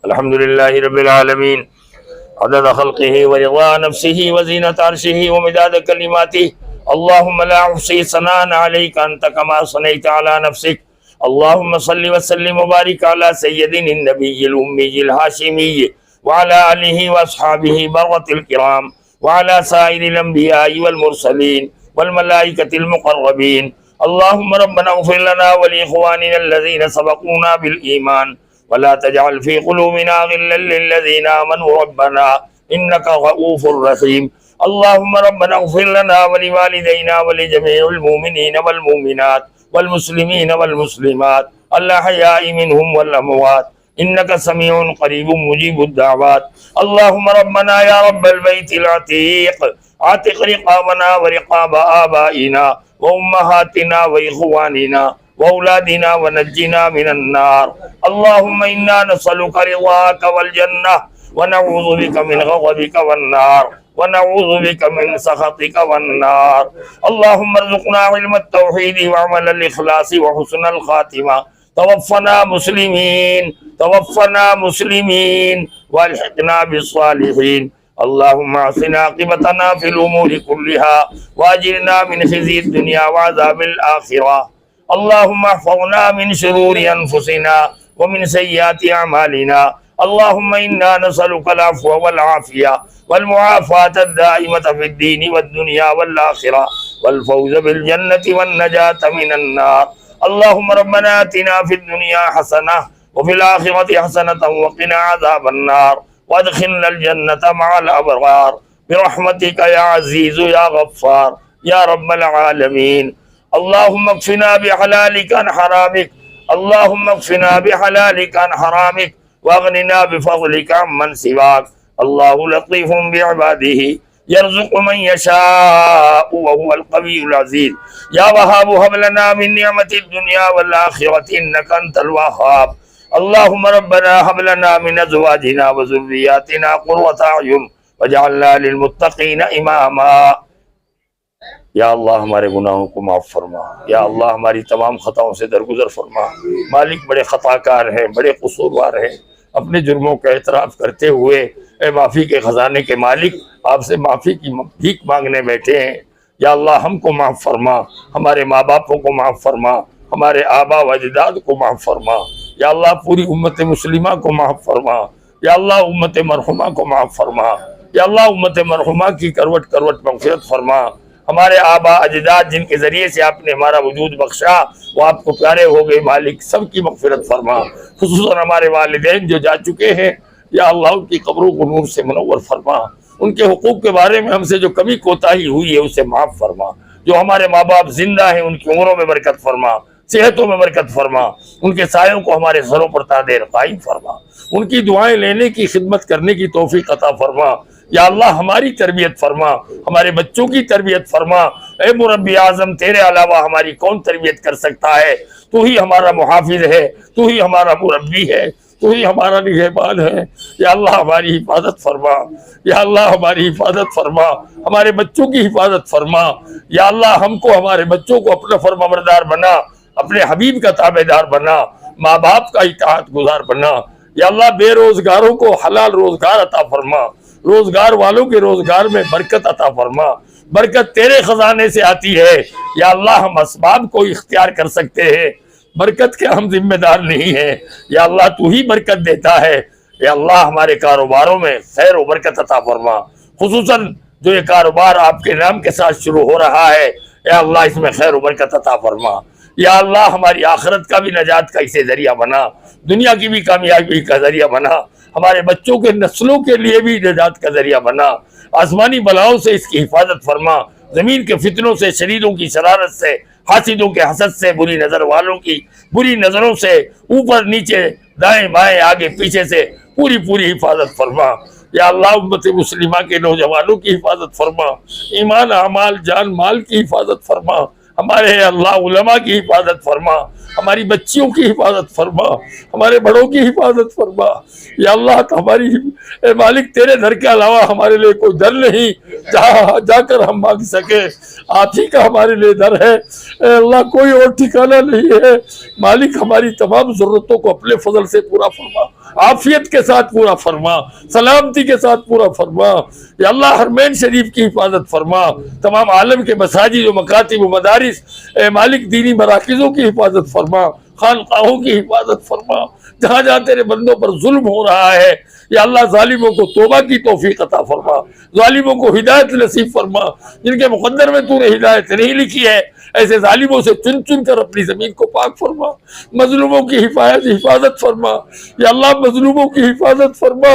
अल्हम्दुलिल्लाहि रब्बिल आलमीन अदद खल्क़िही व रिज़ा नफ्सिही व ज़ीनत अर्शिही व मिदाद कलिमातिही अल्लाहुम्मा ला उहसी सनाअन अलैका अंता कमा सनैता अला नफ्सिक अल्लाहुम्मा सल्लि व सल्लिम व बारिक अला सय्यदिन नबिय्यिल उम्मिय्यिल हाशिमिय्य व अला आलिहि व अस्हाबिहि बर्रतिल किराम व अला साइरिल अंबिया'i वल मुरसलीन वल मलाइकतिल मुक़र्रबीन अल्लाहुम्मा रब्बना इग़फिर लना व लिइख़वानिना अल्लज़ीना सबक़ूना बिल ईमान वला तजअल फी क़ुलूबिना ग़िल्लन लिल्लज़ीना आमनू रब्बना इन्नका रऊफ़ुर रहीम अल्लाहुम्मा रब्बना इग़फिर लना व लिवालिदैना व लिजमीइल मुमिनीना वल मुमिनात वल मुस्लिमीना वल मुस्लिमात अल अहयाइ मिनहुम वल अमवात इन्नका समीउन क़रीबुम मुजीबुद दाअवात अल्लाहुम्मा रब्बना या रब्बल बैतिल अतीक़ आतिक़ रिक़ाबना व रिक़ाब आबाइना व उम्महातिना व इख़वानिना वौलादिना व नज्जिना मिनन्नार अल्लाहुम्मा इन्ना नसअलुका रिज़ाका वल जन्नह व नऊज़ु बिका मिन ग़ज़बिका वन्नार व नऊज़ु बिका मिन सख़तिका वन्नार अल्लाहुम्मा अर्ज़ुक़ना इल्मत तौहीद व अमलल इख़लास व हुस्नल ख़ातिमा तवफ़्फ़ना मुस्लिमीन व अल्हिक़ना बिस्सालिहीन अल्लाहुम्मा अहसिन आक़िबतना फ़िल उमूरि कुल्लिहा व अजिरना मिन ख़िज़्यिद दुनिया व अज़ाबिल आख़िरह अल्लाहुम्मा अहफ़ज़ना मिन शुरूरि अनफुसिना व मिन सय्यिआति अमालिना अल्लाहुम्मा इन्ना नसअलुकल अफ़्व वल आफ़िया वल मुआफ़ात अद-दाइमत फ़िद्दीन वद्दुनिया वल आख़िरह वल फ़ौज़ बिल जन्नति वन नजात मिनन नार अल्लाहुम्मा रब्बना आतिना फ़िद दुनिया हसनह व फ़िल आख़िरति हसनतन व क़िना अज़ाबन नार वअदख़िलनल जन्नत मअल अबरार बिरहमतिका या अज़ीज़ु या गफ़्फ़ार या रब्बल आलमीन अल्लाहुम्मा अक्फ़िना बिहलालिका अन हरामिक अल्लाहुम्मा अक्फ़िना बिहलालिका अन हरामिक वअग़निना बिफ़ज़लिका अम्मन सिवाक अल्लाहु लतीफ़ुम बिइबादिही यरज़ुक़ु मन यशाअु व हुवल क़वियुल अज़ीज़ या वहाब हब लना मिन निअमतिद दुनिया वल आख़िरति इन्नका अंतल वहाब अल्लाहुम्मा रब्बना हब लना मिन अज़वाजिना व ज़ुर्रिय्यतिना क़ुर्रता अयुन वजअलना लिल मुत्तक़ीना इमामा। या अल्लाह हमारे गुनाहों को माफ़ फरमा, या अल्लाह हमारी तमाम ख़ताओं से दरगुजर फरमा। मालिक बड़े ख़ताकार हैं, बड़े कसूरवार हैं, अपने जुर्मों का एतराफ़ करते हुए ए माफ़ी के ख़जाने के मालिक आपसे माफ़ी की भीख मांगने बैठे हैं। या अल्लाह हमको माफ़ फरमा, हमारे माँ बापों को माफ़ फरमा, हमारे आबा व अजदाद को माफ़ फरमा। या अल्लाह पूरी उम्मत मुस्लिमा को माफ़ फरमा। या अल्लाह उम्मत मरहुमा को माफ़ फरमा। या अल्लाह उम्मत मरहुमा की करवट करवट मग़फ़िरत फरमा। हमारे आबा अजदाद जिनके ज़रिए से आपने हमारा वजूद बख्शा वो आपको प्यारे हो गए, मालिक सबकी मग़फ़िरत फरमा। खुसूसन हमारे वालिदैन जो जा चुके हैं, या अल्लाह उनकी कब्रों को नूर से मुनव्वर फरमा। उनके हुकूक के बारे में हमसे जो कमी कोताही हुई है उसे माफ़ फरमा। जो हमारे माँ बाप जिंदा हैं उनकी उम्रों में बरकत फरमा, सेहतों में बरकत फरमा, उनके सायों को हमारे सरों पर तादेर कायम फरमा। उनकी दुआएं लेने की खिदमत करने की तौफीक अता फरमा। या अल्लाह हमारी तरबियत फरमा, हमारे बच्चों की तरबियत फरमा। ए मुरब्बी आज़म, तेरे अलावा हमारी कौन तरबियत कर सकता है? तू ही हमारा मुहाफिज है, तू ही हमारा मुरब्बी है, तू ही हमारा निगहबान है। या अल्लाह हमारी हिफाजत फरमा, या अल्लाह हमारी हिफाजत फरमा, हमारे बच्चों की हिफाजत फरमा। या अल्लाह हमको हमारे बच्चों को अपना फरमाबरदार बना, अपने हबीब का ताबेदार बना, माँ बाप का इताअत गुजार बना। या अल्लाह बेरोजगारों को हलाल रोजगार अता फरमा, रोजगार वालों के रोजगार में बरकत अता फरमा। बरकत तेरे खजाने से आती है। या अल्लाह हम असबाब को इख्तियार कर सकते हैं, बरकत के हम जिम्मेदार नहीं है। या अल्लाह तू ही बरकत देता है। या अल्लाह हमारे कारोबारों में खैर व बरकत अता फरमा। खुसूसन जो ये कारोबार आपके नाम के साथ शुरू हो रहा है, या अल्लाह इसमें खैर व बरकत अता फरमा। या अल्लाह हमारी आखिरत का भी नजात का इसे जरिया बना, दुनिया की भी कामयाबी का जरिया बना, हमारे बच्चों के नस्लों के लिए भी नजात का जरिया बना। आसमानी बलाओं से इसकी हिफाजत फरमा, जमीन के फितनों से, शरीरों की शरारत से, हासिदों के हसद से, बुरी नज़र वालों की बुरी नज़रों से, ऊपर नीचे दाएं बाएं आगे पीछे से पूरी पूरी हिफाजत फरमा। या अल्लाह उम्मत मुस्लिमा के नौजवानों की हिफाजत फरमा, ईमान अमाल जान माल की हिफाजत फरमा, हमारे अल्लाह उलमा की हिफाजत फरमा, हमारी बच्चियों की हिफाजत फरमा, हमारे बड़ों की हिफाजत फरमा। या अल्लाह तो हमारी मालिक तेरे दर के अलावा हमारे लिए कोई दर नहीं जहाँ जाकर हम मांग सके, आप ही का हमारे लिए दर है अल्लाह, कोई और ठिकाना नहीं है। मालिक हमारी तमाम जरूरतों को अपने फजल से पूरा फरमा, आफियत के साथ पूरा फरमा, सलामती के साथ पूरा फरमा। या अल्लाह हरमैन शरीफ की हिफाजत फरमा, तमाम आलम के मसाजिद व मकातिब व मदारिस मालिक दीनी मराकिज़ों की हिफाजत फरमा, खानकाहों की हिफाजत फरमा। जहाँ जहाँ तेरे बंदों पर जुल्म हो रहा है या अल्लाह जालिमों को तौबा की तौफीक अता फरमा, जालिमों को हिदायत नसीब फरमा। जिनके मुकद्दर में तूने हिदायत नहीं लिखी है ऐसे जालिमों से चुन चुन कर अपनी जमीन को पाक फरमा। मजलूमों की हिफाजत फरमा, या अल्लाह मजलूमों की हिफाजत फरमा,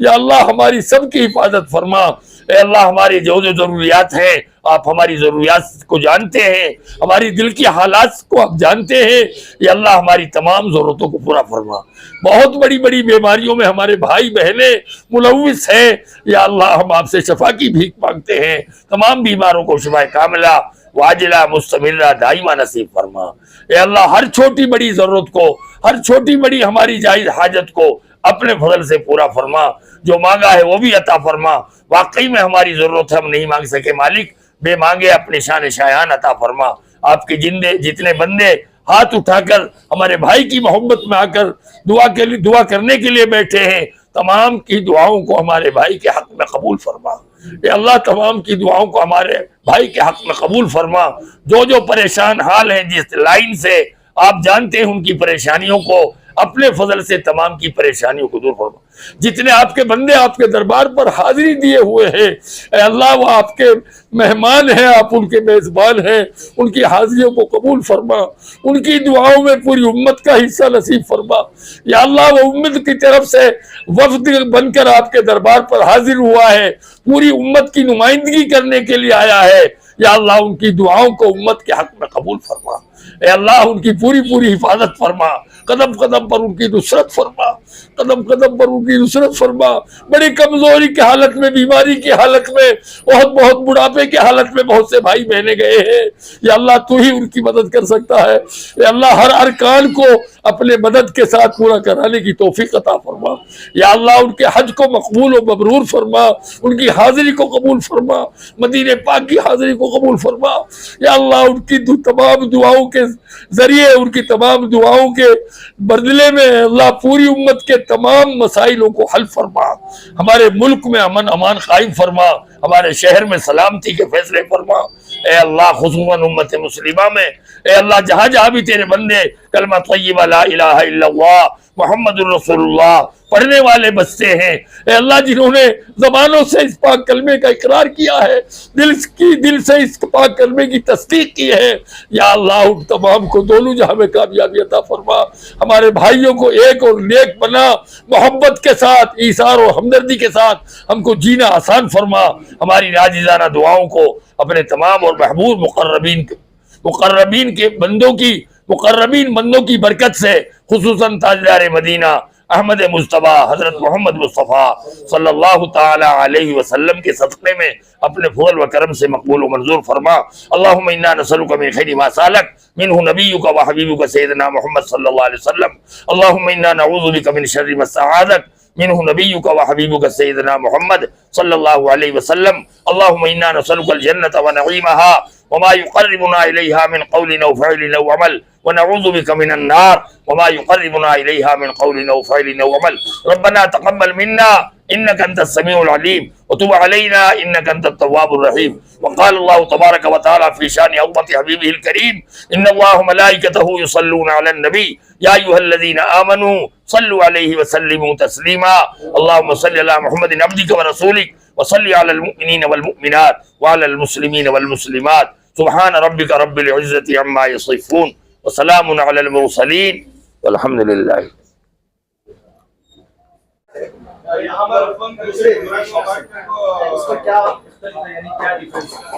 या अल्लाह हमारी सब की हिफाजत फरमा। अल्लाह हमारी जो जो जरूरियात है आप हमारी जरूरियात को जानते हैं, हमारी दिल की हालात को आप जानते हैं। या अल्लाह हमारी तमाम जरूरतों को पूरा फरमा। बहुत बड़ी बड़ी बीमारियों में हमारे भाई बहने मुलव्विस हैं, या अल्लाह हम आपसे शफा की भीख मांगते हैं। तमाम बीमारों को शफा कामिला वाजिला मुस्तमिरा दाइमा नसीब फरमा। या अल्लाह हर छोटी बड़ी जरूरत को, हर छोटी बड़ी हमारी जायज हाजत को अपने फजल से पूरा फरमा। जो मांगा है वो भी अता फरमा। वाकई में हमारी जरूरत है, हम नहीं मांग सके मालिक, बे मांगे अपने शान शायान अता फरमा। आपके जितने बंदे हाथ उठाकर हमारे भाई की मोहब्बत में आकर दुआ करने के लिए बैठे हैं, तमाम की दुआओं को हमारे भाई के हक में कबूल फरमा। या अल्लाह तमाम की दुआओं को हमारे भाई के हक में कबूल फरमा। जो जो परेशान हाल हैं जिस लाइन से आप जानते हैं उनकी परेशानियों को अपने फजल से तमाम की परेशानियों को दूर फरमा। जितने आपके बंदे आपके दरबार पर हाजिरी दिए हुए हैं अल्लाह, वो आपके मेहमान हैं, आप उनके मेजबान हैं, उनकी हाजिरियों को कबूल फरमा। उनकी दुआओं में पूरी उम्मत का हिस्सा नसीब फरमा। या अल्लाह वो उम्मत की तरफ से वफ्द बनकर आपके दरबार पर हाजिर हुआ है, पूरी उम्मत की नुमाइंदगी करने के लिए आया है। या अल्लाह उनकी दुआओं को उम्मत के हक में कबूल फरमा। अल्लाह उनकी पूरी पूरी हिफाजत फरमा, कदम कदम पर उनकी नुसरत फरमा, कदम कदम पर उनकी नुसरत फरमा। बड़ी कमजोरी की हालत में, बीमारी की हालत में, बहुत बहुत बुढ़ापे की हालत में बहुत से भाई बहने गए हैं। या अल्लाह तू ही उनकी मदद कर सकता है। या अल्लाह हर अरकान को अपने मदद के साथ पूरा कराने की तौफीक अता फरमा। या अल्लाह उनके हज को मकबूल और मबरूर फरमा, उनकी हाजिरी को कबूल फरमा, मदीने पाक की हाजिरी को कबूल फरमा। या अल्लाह उनकी तमाम दुआओं के जरिए, उनकी तमाम दुआओं के बदले में अल्लाह पूरी उम्मत के तमाम मसाइलों को हल फरमा। हमारे मुल्क में अमन अमान कायम फरमा, हमारे शहर में सलामती के फैसले फरमा। ए अल्लाह खुसूसन उम्मत मुस्लिमा में ए अल्लाह जहाँ जहाँ भी तेरे बंदे कलमा तय्यबा ला इलाहा इल्लल्लाह मुहम्मदुर रसूलुल्लाह पढ़ने वाले बसते हैं, ए अल्लाह जिन्होंने जबानों से इस पाक कलमे का इकरार किया है, दिल से इस पाक कलमे की तस्दीक की है, या अल्लाह उन तमाम को दोनों जहां में कामयाबी अता फरमा। हमारे भाइयों को एक और नेक बना, मोहब्बत के साथ, ईसार और हमदर्दी के साथ हमको जीना आसान फरमा। हमारी नाजिजाना दुआओं को अपने तमाम और महबूब मुकर्रबीन बंदों की बरकत से, खुसूसन ताजदार मदीना अहमद मुस्तफ़ा हजरत मोहम्मद मुस्तफ़ा सल्लल्लाहु ताला अलैहि वसल्लम के सदक़े में अपने फज़ल व करम से मकबूल व मंजूर फरमा। अल्लाहुम्मा इन्ना नसअलुका मिन खैरि मा सअलक मिन्हु नबियुका व हबीबुका सय्यदना मुहम्मद सल्लल्लाहु अलैहि वसल्लम। अल्लाहुम्मा इन्ना नऊज़ु बिका मिन शर्रि मा इस्तआज़क मिन्हु नबियुका व हबीबुका सय्यदना मुहम्मद सल्लल्लाहु अलैहि वसल्लम। अल्लाहुम्मा इन्ना नसअलुका अल जन्नता व नईमहा व मा युक़र्रिबुना इलैहा मिन क़ौलिन व फ़अलिन व अमल व नऊज़ु बिका मिनन नार व मा युक़र्रिबुना इलैहा मिन क़ौलिन व फ़अलिन व अमल। रब्बना तक़ब्बल मिन्ना इन्नका अंतस समीउल अलीम व तुब अलैना इन्नका अंतत तव्वाबुर रहीम। व क़ाल अल्लाहु तबारक व तआला फ़ी शानि उम्मति हबीबिहिल करीम इन्नल्लाह व मलाइकतहु युसल्लूना अलन नबी या अय्युहल्लज़ीना आमनू सल्लु अलैहि व सल्लिमू तस्लीमा। अल्लाहुम्मा सल्लि अला मुहम्मदिन अब्दिका व रसूलिक व सल्लि अलल मुमिनीन वल मुमिनात व अलल मुस्लिमीन वल मुस्लिमात। सुब्हान रब्बिका रब्बिल इज़्ज़ति अम्मा यसिफून व सलामुन अलल मुरसलीन वल्हम्दुलिल्लाह।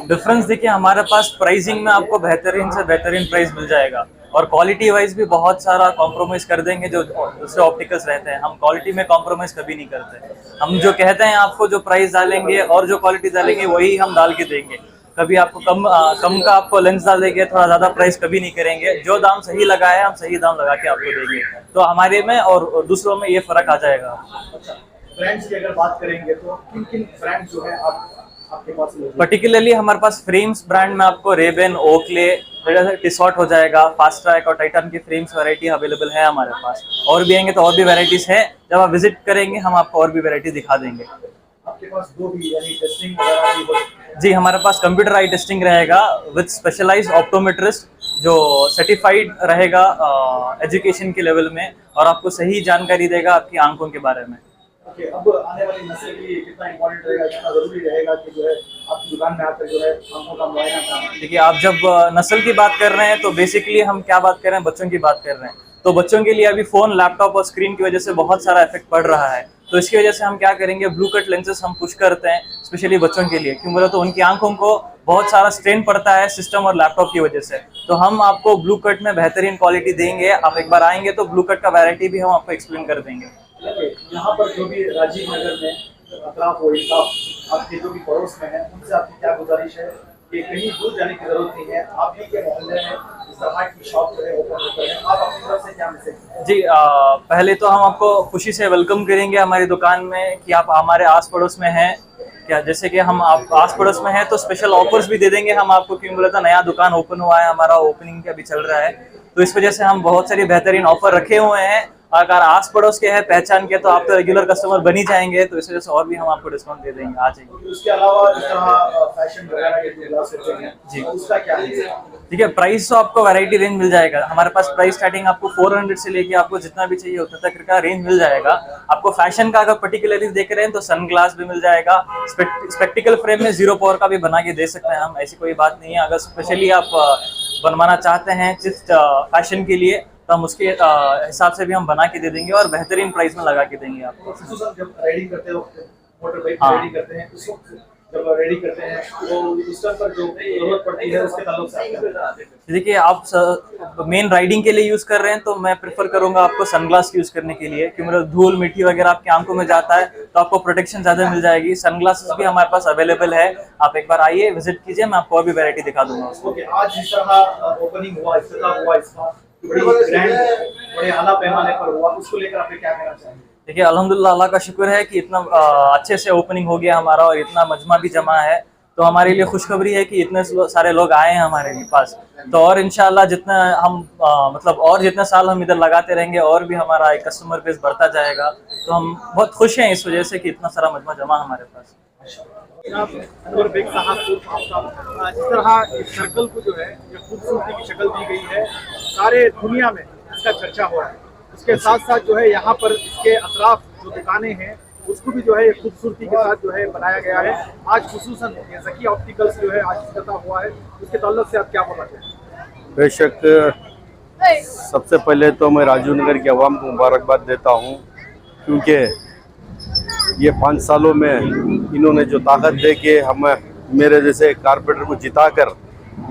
डिफरेंस देखिए, हमारे पास प्राइसिंग में आपको बेहतरीन से बेहतरीन प्राइस मिल जाएगा। और क्वालिटी वाइज भी बहुत सारा कॉम्प्रोमाइज़ कर देंगे। जो दूसरे ऑप्टिकल्स रहते हैं, हम क्वालिटी में कॉम्प्रोमाइज़ कभी नहीं करते। हम जो कहते हैं आपको, जो प्राइस डालेंगे और जो क्वालिटी डालेंगे वही हम डाल के देंगे। कभी आपको कम का आपको लेंस डाल देंगे, थोड़ा ज़्यादा प्राइस कभी नहीं करेंगे। जो दाम सही लगा है हम सही दाम लगा के आपको देंगे। तो हमारे में और दूसरों में ये फ़र्क आ जाएगा। अच्छा, ब्रांड्स की अगर बात करेंगे तो किन किन ब्रांड जो है आपके पास मौजूद हैं? पर्टिकुलरली हमारे पास फ्रेम्स ब्रांड में आपको रेबेन, ओकले, टिसॉट हो जाएगा, फास्ट ट्रैक और टाइटन की फ्रेम्स वैरायटी अवेलेबल है हमारे पास। और भी आएंगे तो और भी वैरायटीज है। जब आप विजिट करेंगे हम आपको और भी वैरायटी दिखा देंगे। आपके पास दो भी यानी टेस्टिंग वगैरह भी हो? जी, हमारे पास कंप्यूटर आई टेस्टिंग रहेगा विद स्पेशलाइज्ड ऑप्टोमेट्रिस्ट जो सर्टिफाइड रहेगा एजुकेशन के लेवल में, और आपको सही जानकारी देगा आपकी आंखों के बारे में। ओके, अब आने वाली नस्ल के लिए कितना इम्पोर्टेंट रहेगा, कितना जरूरी रहेगा कि जो है आपकी दुकान में आकर जो है आंखों का मुआयना करना? देखिए, आप जब नस्ल की बात कर रहे हैं तो बेसिकली हम क्या बात कर रहे हैं, बच्चों की बात कर रहे हैं। तो बच्चों के लिए अभी फ़ोन, लैपटॉप और स्क्रीन की वजह से बहुत सारा इफेक्ट पड़ रहा है। तो इसकी वजह से हम क्या करेंगे, ब्लू कट लेंसेज हम पुश करते हैं स्पेशली बच्चों के लिए। क्यों बोले तो उनकी आंखों को बहुत सारा स्ट्रेन पड़ता है सिस्टम और लैपटॉप की वजह से। तो हम आपको ब्लू कट में बेहतरीन क्वालिटी देंगे। आप एक बार आएंगे तो ब्लू कट का वैरायटी भी हम आपको एक्सप्लेन कर देंगे। यहाँ पर जो भी राजीव नगर में अतराफ हो इंसाफ आपके जो भी पड़ोस में है, उनसे आपकी क्या गुजारिश है कि कहीं दूर जाने की जरूरत नहीं है, आप ही के मोहल्ले में इस तरह की शॉप जो है ओपन होकर है, आप अपनी तरफ से क्या मैसेज? जी, पहले तो हम आपको खुशी से वेलकम करेंगे हमारी दुकान में कि आप हमारे आस पड़ोस में हैं क्या। जैसे कि हम आप आस पड़ोस में हैं तो स्पेशल ऑफर्स भी दे देंगे हम आपको। क्यों बोला था, नया दुकान ओपन हुआ है हमारा, ओपनिंग अभी चल रहा है, तो इस वजह से हम बहुत सारी बेहतरीन ऑफर रखे हुए हैं। अगर आस पड़ोस के हैं, पहचान के, तो आप तो रेगुलर कस्टमर बन ही जाएंगे। तो इस वजह से और भी हम आपको डिस्काउंट दे देंगे, आ जाइए। उसके अलावा इस तरह फैशन वगैरह के जो ग्लास होते हैं जी, उसका क्या है? ठीक है। प्राइस तो आपको वैरायटी रेंज मिल जाएगा हमारे पास। प्राइस स्टार्टिंग आपको 400 से लेके आपको जितना भी चाहिए उतना तक का रेंज मिल जाएगा आपको। फैशन का अगर पर्टिकुलरली देख रहे हैं तो सन ग्लास भी मिल जाएगा। स्पेक्टिकल फ्रेम में 0 पावर का भी बना के दे सकते हैं हम, ऐसी कोई बात नहीं है। अगर स्पेशली आप बनवाना चाहते हैं सिर्फ फैशन के लिए तो हम उसके हिसाब से भी हम बना के दे देंगे और बेहतरीन प्राइस में लगा के देंगे आपको। खुसूसन जब राइडिंग करते हो, मोटर बाइक हाँ। राइडिंग करते हैं, उस वक्त जब रेडी करते हैं तो उस टाइम पर जो जरूरत पड़ती है उसके ताल्लुक से आप क्या बताते हैं? देखिए, आप मेन राइडिंग के लिए यूज कर रहे हैं तो मैं प्रेफर करूंगा आपको सनग्लास यूज करने के लिए। क्योंकि मतलब धूल मिट्टी वगैरह आपकी आंखों में जाता है तो आपको प्रोटेक्शन ज्यादा मिल जाएगी। सनग्लासेस भी हमारे पास अवेलेबल है, आप एक बार आइए, विजिट कीजिए, मैं आपको और भी वैरायटी दिखा दूंगा उसको। ओके, आज जिस तरह ओपनिंग हुआ, इफ्तिताह हुआ इसका, बड़ी ग्रैंड, बड़े आला पैमाने पर हुआ, उसको लेकर आप क्या कहना चाहेंगे? देखिए, अल्हम्दुलिल्लाह अल्लाह का शुक्र है कि इतना अच्छे से ओपनिंग हो गया हमारा और इतना मजमा भी जमा है। तो हमारे लिए खुशखबरी है कि इतने सारे लोग आए हैं हमारे पास। तो और इंशाल्लाह जितना हम मतलब और जितने साल हम इधर लगाते रहेंगे और भी हमारा एक कस्टमर बेस बढ़ता जाएगा। तो हम बहुत खुश हैं इस वजह से कि इतना सारा मजमा जमा हमारे पास। जनाब अनवर बेग साहब, जिस तरह इस सर्कल को जो है ये खूबसूरती की शक्ल दी गई है, सारे दुनिया में इसका चर्चा हो रहा है। उसके साथ साथ जो है यहाँ पर इसके अतराफ जो दुकानें हैं उसको भी जो है खूबसूरती के साथ जो है बनाया गया है। आज खुसूसन ज़की ऑप्टिकल्स जो है आज इफ्तिताह हुआ है, उसके ताल्लुक से आप क्या बोलना चाहेंगे? बेशक, सबसे पहले तो मैं राजीव नगर की आवाम को मुबारकबाद देता हूँ, क्योंकि ये 5 सालों में इन्होंने जो ताकत दे के हमें मेरे जैसे कारपेंटर को जिताकर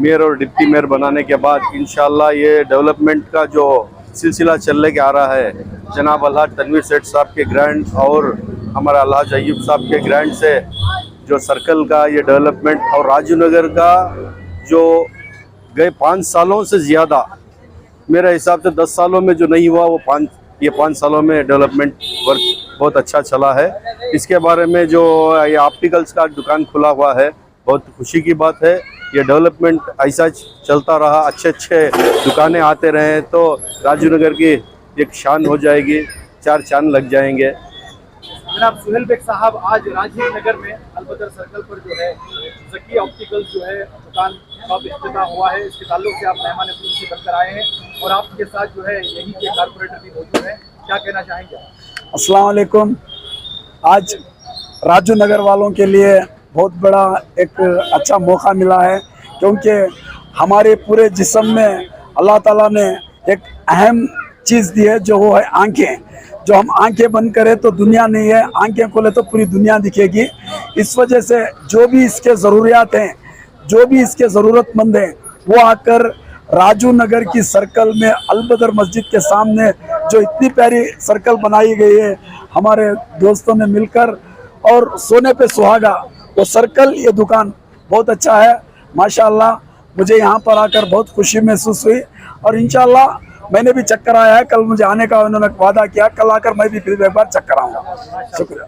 मेयर और डिप्टी मेयर बनाने के बाद इंशाल्लाह ये डेवलपमेंट का जो सिलसिला चल के आ रहा है, जनाब अलहाज तनवीर सेठ साहब के ग्रांट और हमारा अलहाज अयूब साहब के ग्रांट से जो सर्कल का ये डेवलपमेंट और राजीव नगर का जो गए 5 सालों से ज़्यादा, मेरे हिसाब से 10 सालों में जो नहीं हुआ वो 5 सालों में डेवलपमेंट वर्क बहुत अच्छा चला है। इसके बारे में जो ये ऑप्टिकल्स का दुकान खुला हुआ है, बहुत खुशी की बात है। ये डेवलपमेंट ऐसा चलता रहा, अच्छे दुकानें आते रहें तो राजीव नगर की एक शान हो जाएगी, 4 चांद लग जाएंगे। जनाब सुहेल बेग साहब, आज राजीव नगर में अलबदर सर्कल पर जो है ज़की ऑप्टिकल्स जो है दुकान शॉप इफ्तिताह हुआ है, इसके ताल्लुक से आप मेहमान खुसूसी बनकर आए हैं और आपके साथ जो है यहीं के कारपोरेटर भी मौजूद हैं, क्या कहना चाहेंगे? अस्सलाम वालेकुम। आज राजू नगर वालों के लिए बहुत बड़ा एक अच्छा मौका मिला है, क्योंकि हमारे पूरे जिस्म में अल्लाह ताला ने एक अहम चीज़ दी है, जो वो है आंखें। जो हम आंखें बंद करें तो दुनिया नहीं है, आंखें खोले तो पूरी दुनिया दिखेगी। इस वजह से जो भी इसके ज़रूरियात हैं, जो भी इसके ज़रूरतमंद हैं, वो आकर राजू नगर की सर्कल में अलबदर मस्जिद के सामने जो इतनी प्यारी सर्कल बनाई गई है हमारे दोस्तों ने मिलकर, और सोने पे सुहागा वो सर्कल, ये दुकान बहुत अच्छा है माशाअल्लाह। मुझे यहाँ पर आकर बहुत खुशी महसूस हुई और इंशाअल्लाह मैंने भी चक्कर आया है, कल मुझे आने का उन्होंने वादा किया, कल आकर मैं भी फिर एक बार चक्कर आऊँगा। शुक्रिया।